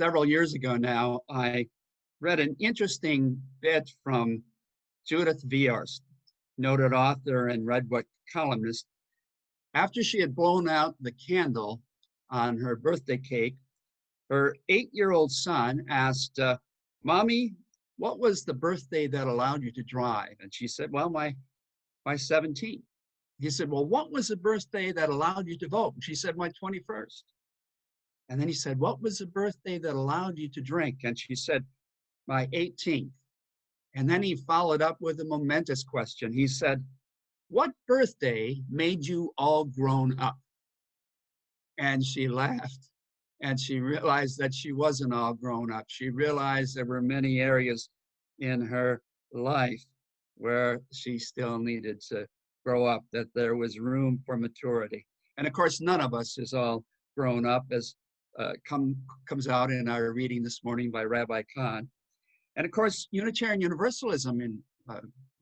several years ago now, I read an interesting bit from Judith Viorst, noted author and Redbook columnist. After she had blown out the candle on her birthday cake, her 8-year-old son asked, Mommy, what was the birthday that allowed you to drive? And she said, well, my 17th. He said, well, what was the birthday that allowed you to vote? And she said, my 21st. And then he said, what was the birthday that allowed you to drink? And she said, my 18th. And then he followed up with a momentous question. He said, what birthday made you all grown up? And she laughed, and she realized that she wasn't all grown up. She realized there were many areas in her life where she still needed to grow up, that there was room for maturity. And of course, none of us is all grown up, as comes out in our reading this morning by Rabbi Kahn. And of course, Unitarian Universalism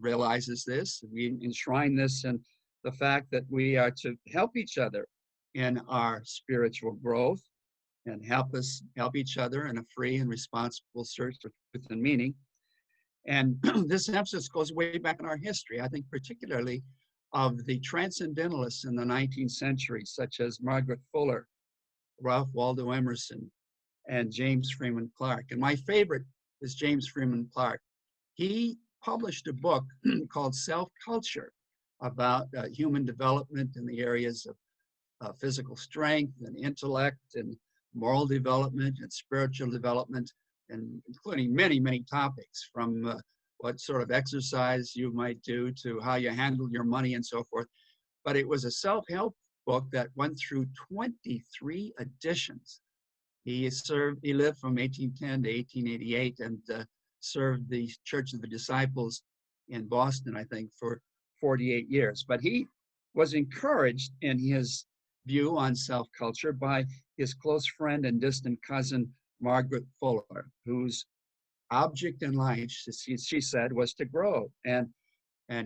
realizes this. We enshrine this in the fact that we are to help each other in our spiritual growth and help each other in a free and responsible search for truth and meaning. And this emphasis goes way back in our history, I think particularly of the transcendentalists in the 19th century, such as Margaret Fuller, Ralph Waldo Emerson, and James Freeman Clarke. And my favorite is James Freeman Clarke. He published a book called Self-Culture about human development in the areas of physical strength and intellect and moral development and spiritual development, and including many, many topics, from what sort of exercise you might do to how you handle your money and so forth. But it was a self-help book that went through 23 editions. He lived from 1810 to 1888 and served the Church of the Disciples in Boston, I think, for 48 years. But he was encouraged in his view on self-culture by his close friend and distant cousin, Margaret Fuller, whose object in life, she said, was to grow. And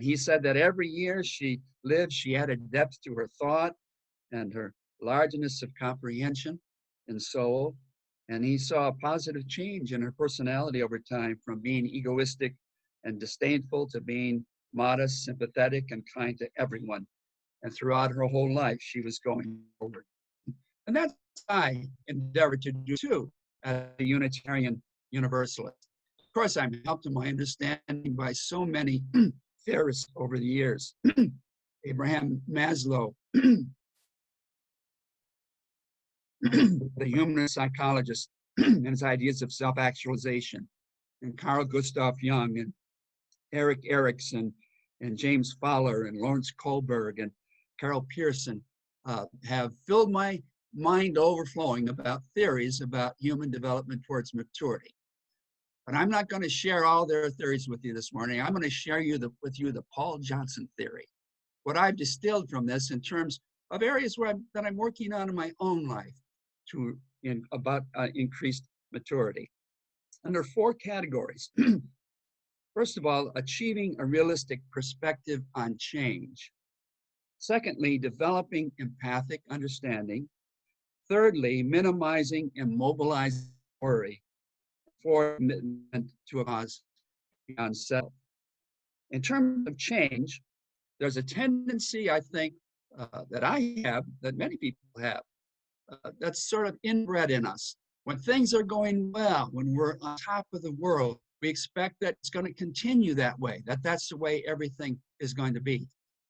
he said that every year she lived, she added depth to her thought and her largeness of comprehension and soul. And he saw a positive change in her personality over time, from being egoistic and disdainful to being modest, sympathetic, and kind to everyone. And throughout her whole life, she was going forward. And that's what I endeavor to do too, as a Unitarian Universalist. Of course, I'm helped in my understanding by so many theorists over the years. Abraham Maslow, the humanist psychologist, and his ideas of self-actualization, and Carl Gustav Jung, and Erik Erikson, and James Fowler, and Lawrence Kohlberg, and Carol Pearson have filled my mind overflowing about theories about human development towards maturity. But I'm not going to share all their theories with you this morning. I'm going to share with you the Paul Johnson theory, what I've distilled from this in terms of areas that I'm working on in my own life about increased maturity. And there are 4 categories. First of all, achieving a realistic perspective on change. Secondly, developing empathic understanding. Thirdly, minimizing and mobilizing worry. 4, commitment to a cause beyond self. In terms of change, there's a tendency, I think, that I have, that many people have, that's sort of inbred in us. When things are going well, when we're on top of the world, we expect that it's going to continue that way, that's the way everything is going to be.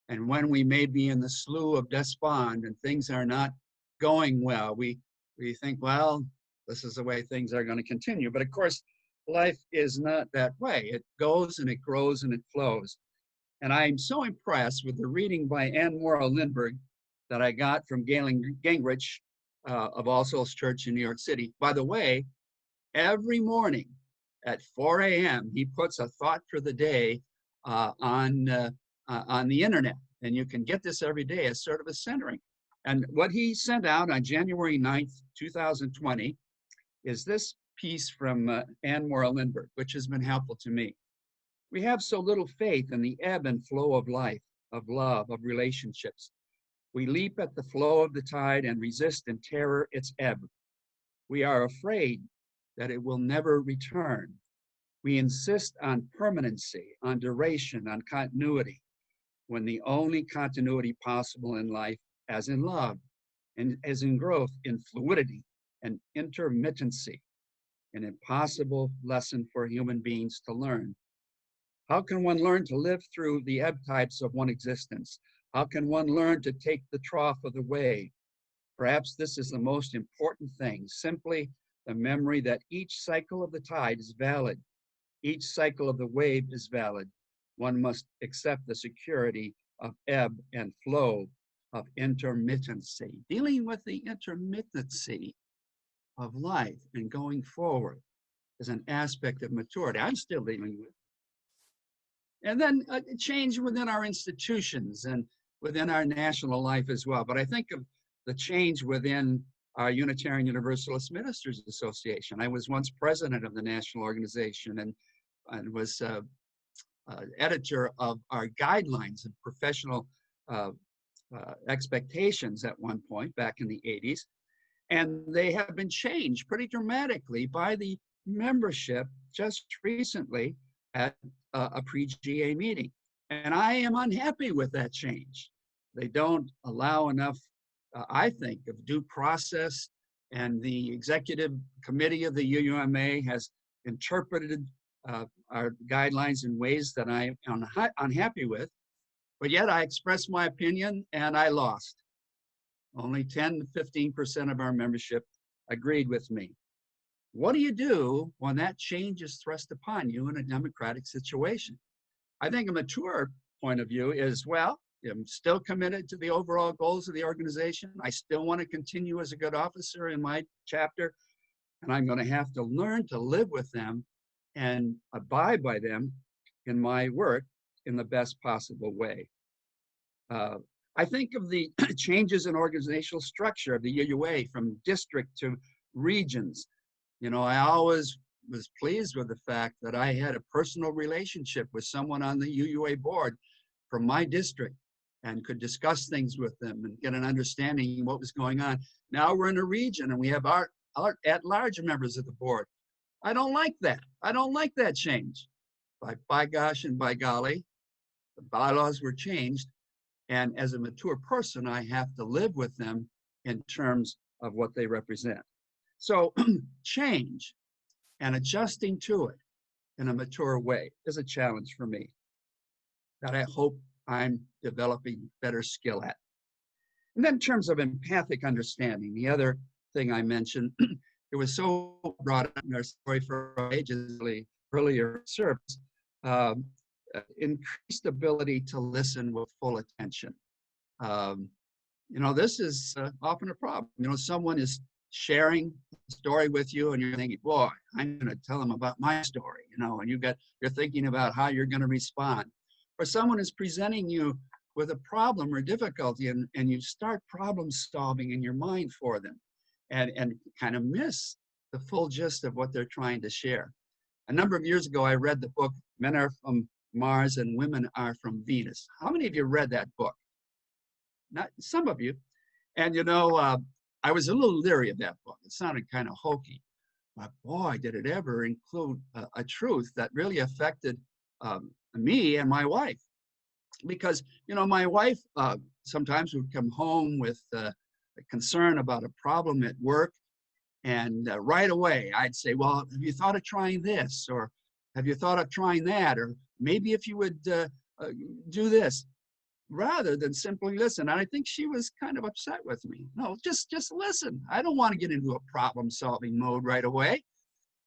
And when we may be in the slough of despond and things are not going well, we think, well, this is the way things are going to continue. But of course, life is not that way. It goes and it grows and it flows. And I'm so impressed with the reading by Anne Morrow Lindbergh that I got from Galen Gingrich of All Souls Church in New York City. By the way, every morning at 4 a.m., he puts a thought for the day on the internet. And you can get this every day as sort of a centering. And what he sent out on January 9th, 2020, is this piece from Anne Morrow Lindbergh, which has been helpful to me. We have so little faith in the ebb and flow of life, of love, of relationships. We leap at the flow of the tide and resist in terror its ebb. We are afraid that it will never return. We insist on permanency, on duration, on continuity, when the only continuity possible in life, as in love, and as in growth, in fluidity and intermittency, an impossible lesson for human beings to learn. How can one learn to live through the ebb tides of one existence? How can one learn to take the trough of the wave? Perhaps this is the most important thing, simply the memory that each cycle of the tide is valid. Each cycle of the wave is valid. One must accept the security of ebb and flow, of intermittency, dealing with the intermittency of life and going forward is an aspect of maturity I'm still dealing with. And then a change within our institutions and within our national life as well. But I think of the change within our Unitarian Universalist Ministers Association. I was once president of the national organization and was editor of our guidelines of professional expectations at one point back in the 80s. And they have been changed pretty dramatically by the membership just recently at a pre-GA meeting. And I am unhappy with that change. They don't allow enough, I think, of due process, and the executive committee of the UUMA has interpreted our guidelines in ways that I am unhappy with, but yet I expressed my opinion and I lost. Only 10 to 15% of our membership agreed with me. What do you do when that change is thrust upon you in a democratic situation? I think a mature point of view is, well, I'm still committed to the overall goals of the organization. I still want to continue as a good officer in my chapter, and I'm going to have to learn to live with them and abide by them in my work in the best possible way. I think of the changes in organizational structure of the UUA from district to regions. You know, I always was pleased with the fact that I had a personal relationship with someone on the UUA board from my district and could discuss things with them and get an understanding of what was going on. Now we're in a region and we have our at-large members of the board. I don't like that. I don't like that change. By gosh and by golly, the bylaws were changed. And as a mature person, I have to live with them in terms of what they represent. So change and adjusting to it in a mature way is a challenge for me that I hope I'm developing better skill at. And then in terms of empathic understanding, the other thing I mentioned, it was so brought up in our story for ages earlier service, increased ability to listen with full attention. You know, this is often a problem. You know, someone is sharing a story with you and you're thinking, boy, I'm going to tell them about my story, you know, and you're thinking about how you're going to respond. Or someone is presenting you with a problem or difficulty and you start problem solving in your mind for them and kind of miss the full gist of what they're trying to share. A number of years ago, I read the book, Men Are From Mars and Women Are From Venus. How many of you read that book? Not some of you. And, you know, I was a little leery of that book. It sounded kind of hokey. But boy, did it ever include a truth that really affected me and my wife. Because, you know, my wife sometimes would come home with a concern about a problem at work. And right away, I'd say, well, have you thought of trying this? Or have you thought of trying that? Or maybe if you would do this, rather than simply listen. And I think she was kind of upset with me. No, just listen. I don't want to get into a problem-solving mode right away.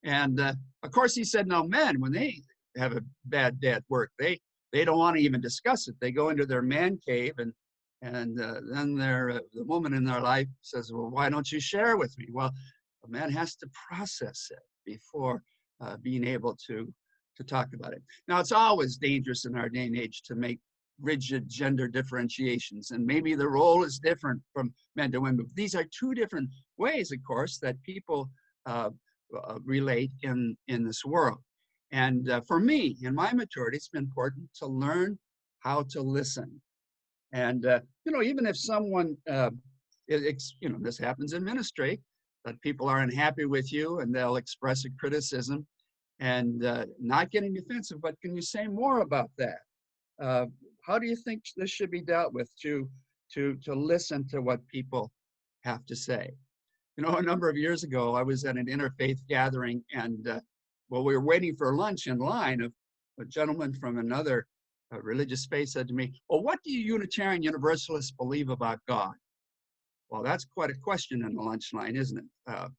And of course, he said, no, men, when they have a bad day at work, they don't want to even discuss it. They go into their man cave and then the woman in their life says, well, why don't you share with me? Well, a man has to process it before being able to talk about it. Now, it's always dangerous in our day and age to make rigid gender differentiations, and maybe the role is different from men to women. But these are two different ways, of course, that people relate in this world. And for me, in my maturity, it's been important to learn how to listen. And you know, even if someone, you know, this happens in ministry, that people are unhappy with you and they'll express a criticism and not getting defensive, but can you say more about that? How do you think this should be dealt with to listen to what people have to say? You know, a number of years ago, I was at an interfaith gathering and while we were waiting for lunch in line, a gentleman from another religious faith said to me, well, what do you Unitarian Universalists believe about God? Well, that's quite a question in the lunch line, isn't it?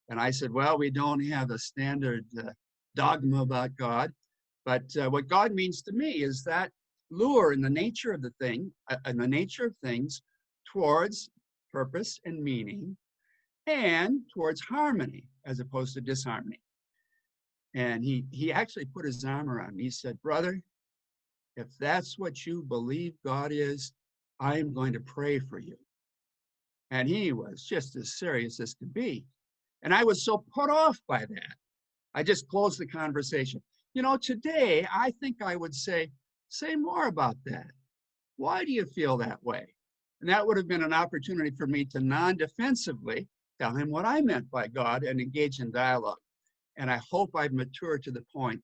And I said, well, we don't have a standard dogma about God, but what God means to me is that lure in the nature of the thing, and the nature of things towards purpose and meaning and towards harmony as opposed to disharmony. And he actually put his arm around me. He said, brother, if that's what you believe God is, I am going to pray for you. And he was just as serious as could be. And I was so put off by that. I just closed the conversation. You know, today, I think I would say more about that. Why do you feel that way? And that would have been an opportunity for me to non-defensively tell him what I meant by God and engage in dialogue. And I hope I've matured to the point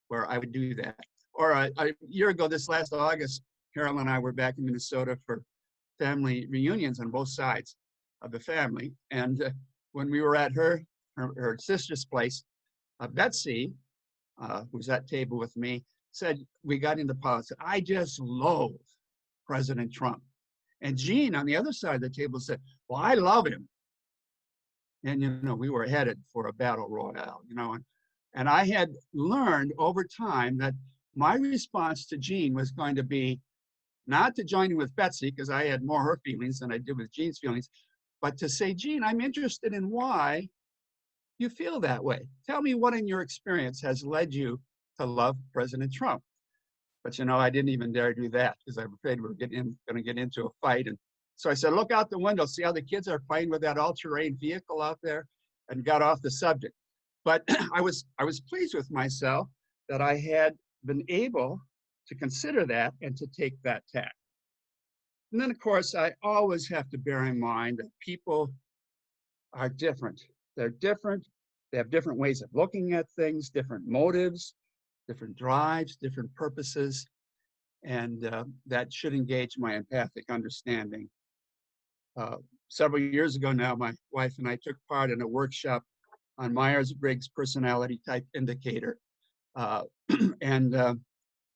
where I would do that. Or a year ago, this last August, Carol and I were back in Minnesota for family reunions on both sides of the family. And when we were at her sister's place, Betsy, who's at table with me, said, we got into politics. I just loathe President Trump. And Jean on the other side of the table said, well, I love him. And, you know, we were headed for a battle royale, you know, and I had learned over time that my response to Jean was going to be not to join in with Betsy, because I had more her feelings than I did with Jean's feelings, but to say, Jean, I'm interested in why you feel that way. Tell me what in your experience has led you to love President Trump. But, you know, I didn't even dare do that because I'm afraid we're going to get into a fight. And so I said, look out the window, see how the kids are playing with that all-terrain vehicle out there, and got off the subject. But I was pleased with myself that I had been able to consider that and to take that tack. And then, of course, I always have to bear in mind that people are different. They're different. They have different ways of looking at things, different motives, different drives, different purposes, and that should engage my empathic understanding. Several years ago now, my wife and I took part in a workshop on Myers-Briggs personality type indicator.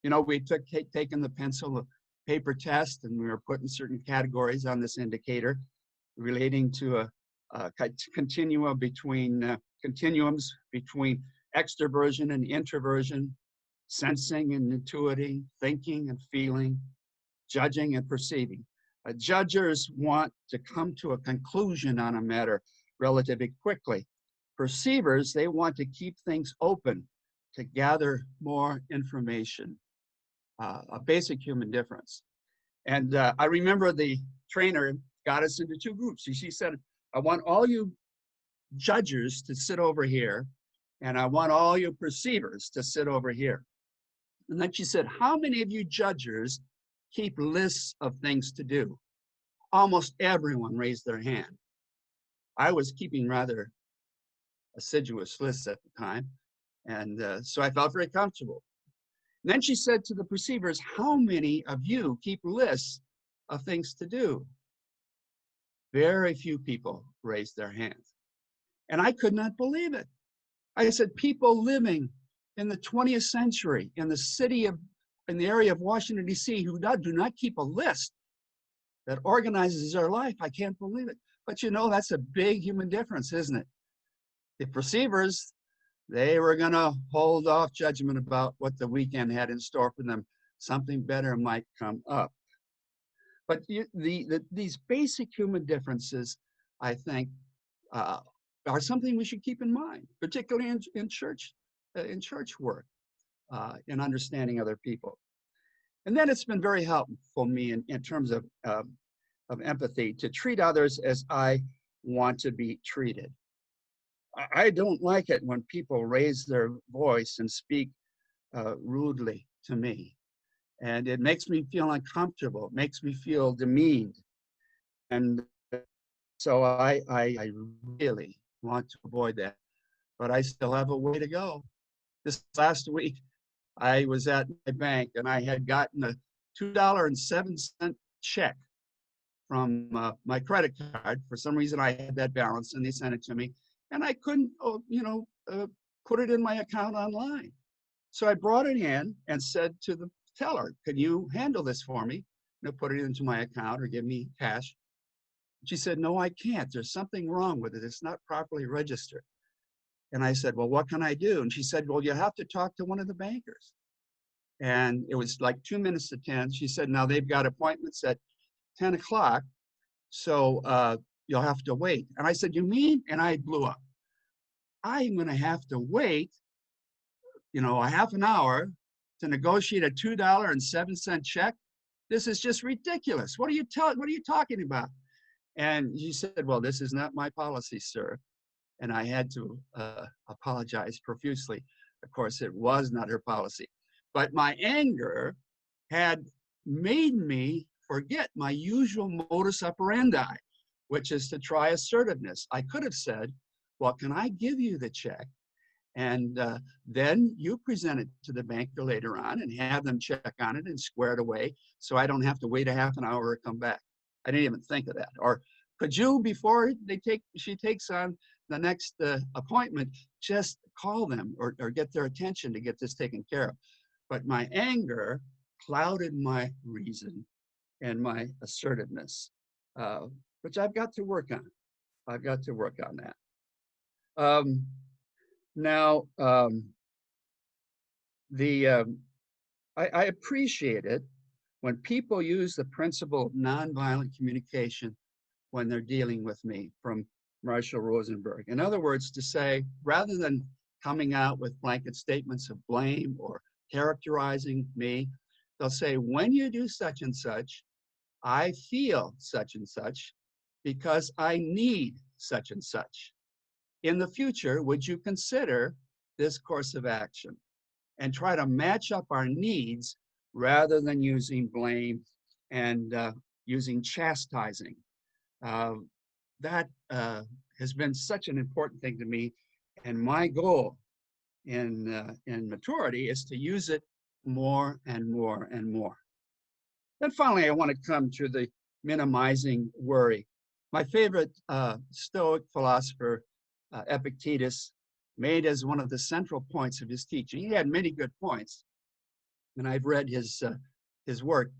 You know, we taken the pencil paper test, and we were putting certain categories on this indicator relating to a continuums between extroversion and introversion, sensing and intuiting, thinking and feeling, judging and perceiving. Judgers want to come to a conclusion on a matter relatively quickly. Perceivers, they want to keep things open to gather more information, a basic human difference. And I remember the trainer got us into two groups. She said, I want all you judgers to sit over here, and I want all you perceivers to sit over here. And then she said, how many of you judgers keep lists of things to do? Almost everyone raised their hand. I was keeping rather assiduous lists at the time, and so I felt very comfortable. And then she said to the perceivers, how many of you keep lists of things to do? Very few people raised their hands. And I could not believe it. I said, people living in the 20th century in the area of Washington, D.C., who do not keep a list that organizes their life. I can't believe it. But you know, that's a big human difference, isn't it? The perceivers, they were going to hold off judgment about what the weekend had in store for them. Something better might come up. But these basic human differences, I think, are something we should keep in mind, particularly in church work, in understanding other people. And then it's been very helpful for me in terms of empathy to treat others as I want to be treated. I don't like it when people raise their voice and speak rudely to me. And it makes me feel uncomfortable. It makes me feel demeaned. And So I really want to avoid that, but I still have a way to go. This last week, I was at my bank and I had gotten a $2.07 check from my credit card. For some reason, I had that balance and they sent it to me, and I couldn't, put it in my account online. So I brought it in and said to the teller, "Can you handle this for me? Put it into my account or give me cash." She said, "No, I can't. There's something wrong with it. It's not properly registered." And I said, "Well, what can I do?" And she said, "Well, you have to talk to one of the bankers." And it was like 2 minutes to 10. She said, "Now they've got appointments at 10 o'clock, so you'll have to wait." And I said, "You mean?" And I blew up. "I'm going to have to wait, a half an hour to negotiate a $2.07 check. This is just ridiculous. What are you talking about?" And she said, "Well, this is not my policy, sir." And I had to apologize profusely. Of course, it was not her policy. But my anger had made me forget my usual modus operandi, which is to try assertiveness. I could have said, "Well, can I give you the check? And then you present it to the banker later on and have them check on it and square it away so I don't have to wait a half an hour to come back." I didn't even think of that. Or could you, before she takes on the next appointment, just call them or get their attention to get this taken care of? But my anger clouded my reason and my assertiveness, which I've got to work on. I've got to work on that. Now, I appreciate it when people use the principle of nonviolent communication when they're dealing with me, from Marshall Rosenberg. In other words, to say, rather than coming out with blanket statements of blame or characterizing me, they'll say, "When you do such and such, I feel such and such because I need such and such. In the future, would you consider this course of action?" And try to match up our needs rather than using blame and using chastising. That has been such an important thing to me. And my goal in maturity is to use it more and more and more. Then finally, I want to come to the minimizing worry. My favorite Stoic philosopher, Epictetus, made as one of the central points of his teaching. He had many good points, and I've read his work.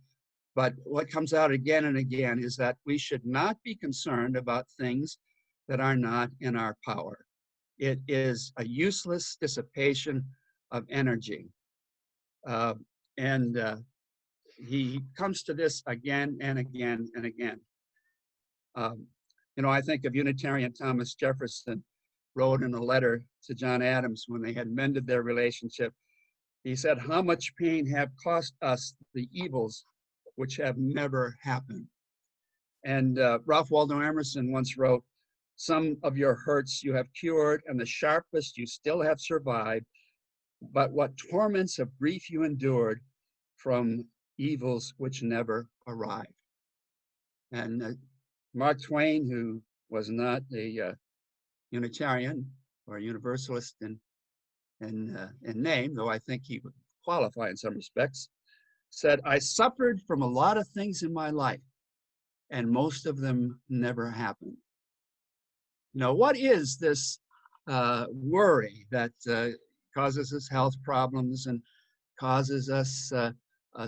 But what comes out again and again is that we should not be concerned about things that are not in our power. It is a useless dissipation of energy. And he comes to this again and again and again. I think of Unitarian Thomas Jefferson wrote in a letter to John Adams when they had mended their relationship. He said, "How much pain have cost us the evils which have never happened." And Ralph Waldo Emerson once wrote, "Some of your hurts you have cured, and the sharpest you still have survived, but what torments of grief you endured from evils which never arrived." And Mark Twain, who was not a Unitarian or Universalist in name, though I think he would qualify in some respects, said, "I suffered from a lot of things in my life, and most of them never happened." What is this worry that causes us health problems and causes us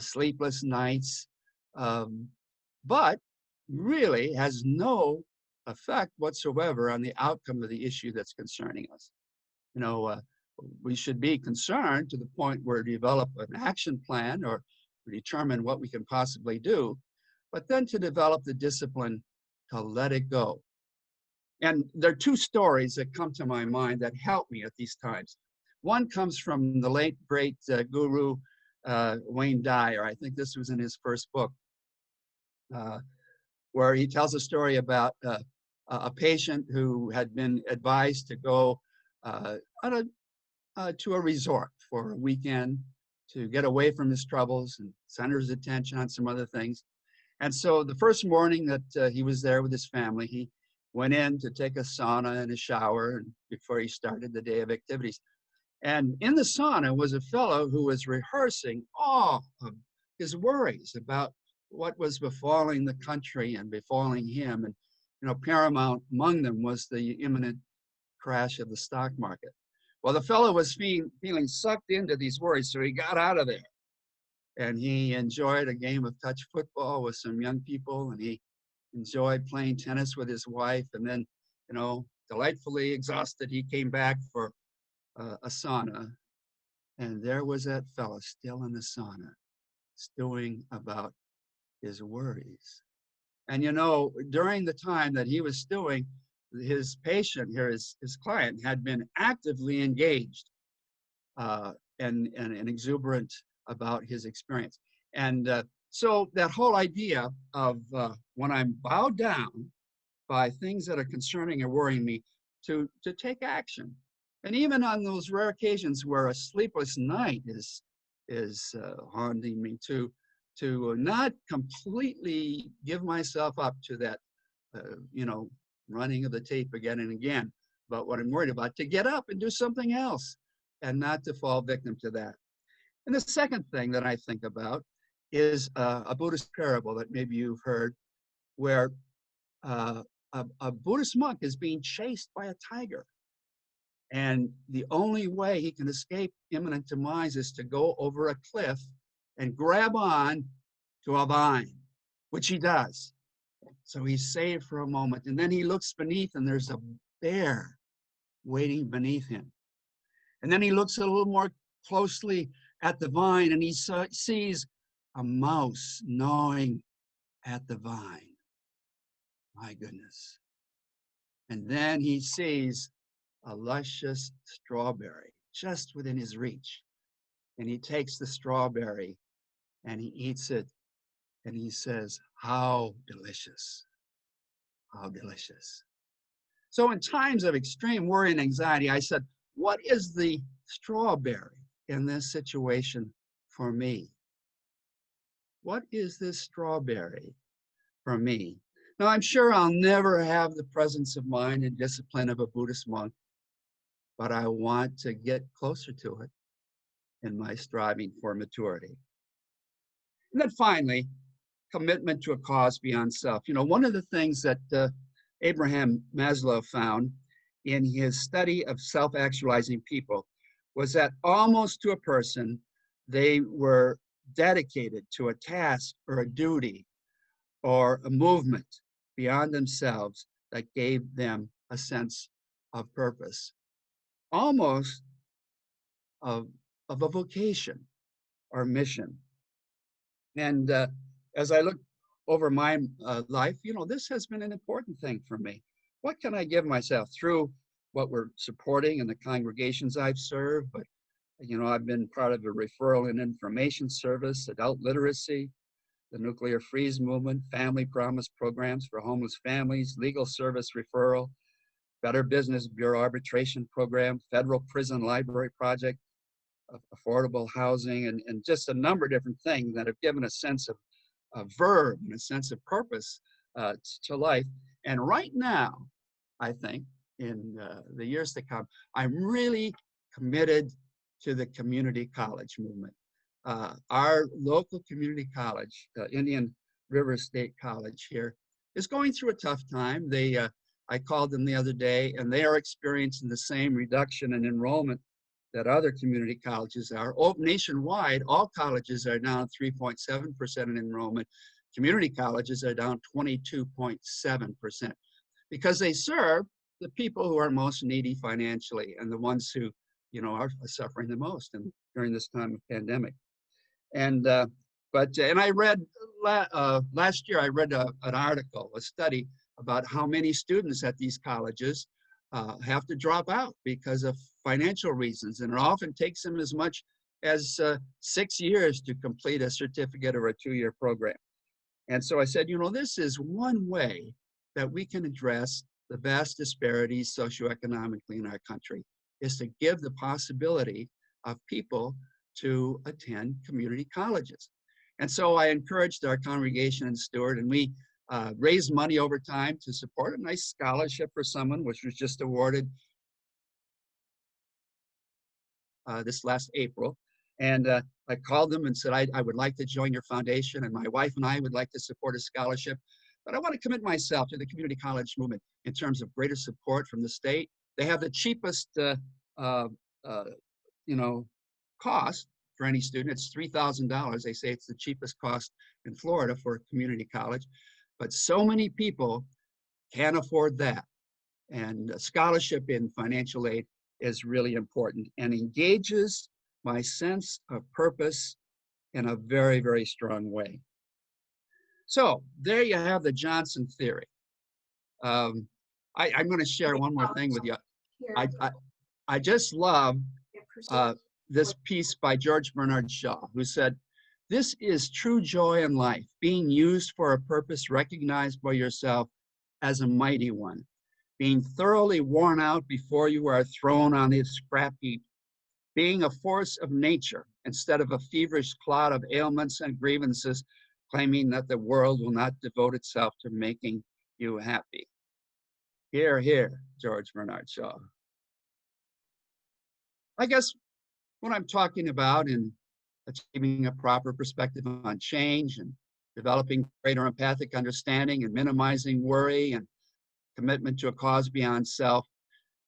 sleepless nights, but really has no effect whatsoever on the outcome of the issue that's concerning us? We should be concerned to the point where we develop an action plan or determine what we can possibly do, but then to develop the discipline to let it go. And there are two stories that come to my mind that help me at these times. One comes from the late, great guru, Wayne Dyer. I think this was in his first book, where he tells a story about a patient who had been advised to go to a resort for a weekend to get away from his troubles and center his attention on some other things. And so the first morning that he was there with his family, he went in to take a sauna and a shower before he started the day of activities. And in the sauna was a fellow who was rehearsing all of his worries about what was befalling the country and befalling him. And, paramount among them was the imminent crash of the stock market. Well, the fellow was feeling sucked into these worries, so he got out of there. And he enjoyed a game of touch football with some young people, and he enjoyed playing tennis with his wife. And then, delightfully exhausted, he came back for a sauna, and there was that fella still in the sauna, stewing about his worries. And during the time that he was stewing, his patient here, his client, had been actively engaged and exuberant about his experience. And so that whole idea of when I'm bowed down by things that are concerning and worrying me, to take action. And even on those rare occasions where a sleepless night is haunting me, to not completely give myself up to that, running of the tape again and again about what I'm worried about, to get up and do something else and not to fall victim to that. And the second thing that I think about is a Buddhist parable that maybe you've heard, where a Buddhist monk is being chased by a tiger. And the only way he can escape imminent demise is to go over a cliff and grab on to a vine, which he does. So he's saved for a moment. And then he looks beneath, and there's a bear waiting beneath him. And then he looks a little more closely at the vine, and he sees a mouse gnawing at the vine. My goodness. And then he sees a luscious strawberry just within his reach. And he takes the strawberry and he eats it, and he says, "How delicious, how delicious." So in times of extreme worry and anxiety, I said, what is the strawberry in this situation for me? What is this strawberry for me? Now, I'm sure I'll never have the presence of mind and discipline of a Buddhist monk, but I want to get closer to it in my striving for maturity. And then finally, commitment to a cause beyond self. One of the things that Abraham Maslow found in his study of self-actualizing people was that almost to a person, they were dedicated to a task or a duty or a movement beyond themselves that gave them a sense of purpose, almost of a vocation or mission. And as I look over my life, this has been an important thing for me. What can I give myself through what we're supporting in the congregations I've served? But, I've been part of a referral and information service, adult literacy, the nuclear freeze movement, family promise programs for homeless families, legal service referral, Better Business Bureau arbitration program, federal prison library project, affordable housing, and just a number of different things that have given a sense of verve and a sense of purpose to life. And right now, I think, in the years to come, I'm really committed to the community college movement. Our local community college, Indian River State College here, is going through a tough time. I called them the other day, and they are experiencing the same reduction in enrollment that other community colleges are. Nationwide, all colleges are down 3.7% in enrollment. Community colleges are down 22.7% because they serve the people who are most needy financially and the ones who, are suffering the most during this time of pandemic. And I read last year, I read an article, a study about how many students at these colleges have to drop out because of financial reasons. And it often takes them as much as 6 years to complete a certificate or a 2-year program. And so I said, this is one way that we can address the vast disparities socioeconomically in our country, is to give the possibility of people to attend community colleges. And so I encouraged our congregation in Stewart, and we raised money over time to support a nice scholarship for someone, which was just awarded this last April. And I called them and said, I would like to join your foundation, and my wife and I would like to support a scholarship, but I want to commit myself to the community college movement in terms of greater support from the state. They have the cheapest, cost for any student. It's $3,000. They say it's the cheapest cost in Florida for a community college, but so many people can't afford that. And a scholarship in financial aid is really important and engages my sense of purpose in a very, very strong way. So there you have the Johnson theory. I'm going to share one more thing with you. I just love this piece by George Bernard Shaw, who said, "This is true joy in life, being used for a purpose recognized by yourself as a mighty one, being thoroughly worn out before you are thrown on the scrap heap, being a force of nature instead of a feverish cloud of ailments and grievances, claiming that the world will not devote itself to making you happy." Hear, hear, George Bernard Shaw. I guess what I'm talking about in achieving a proper perspective on change and developing greater empathic understanding and minimizing worry and commitment to a cause beyond self,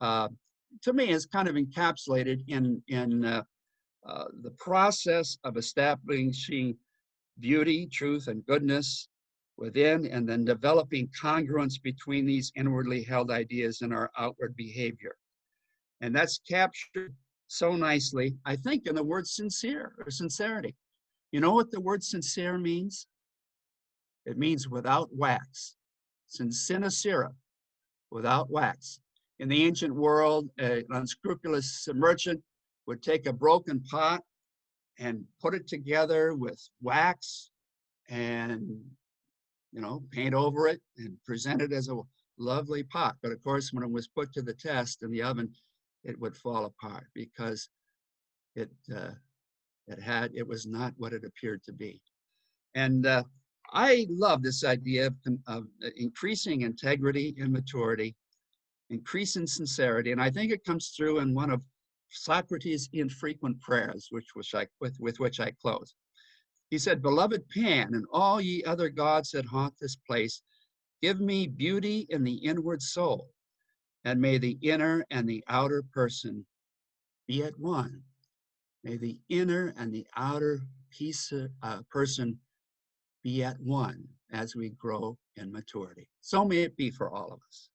to me is kind of encapsulated in the process of establishing beauty, truth, and goodness within, and then developing congruence between these inwardly held ideas in our outward behavior. And that's captured so nicely, I think, in the word sincere or sincerity. You know what the word sincere means? It means without wax. Sincera, without wax. In the ancient world, an unscrupulous merchant would take a broken pot and put it together with wax and, paint over it and present it as a lovely pot. But of course, when it was put to the test in the oven, it would fall apart because it was not what it appeared to be. And I love this idea of increasing integrity and maturity, increasing sincerity, and I think it comes through in one of Socrates' infrequent prayers, with which I close. He said, "Beloved Pan, and all ye other gods that haunt this place, give me beauty in the inward soul, and may the inner and the outer person be at one. May the inner and the outer person be at one as we grow in maturity. So may it be for all of us."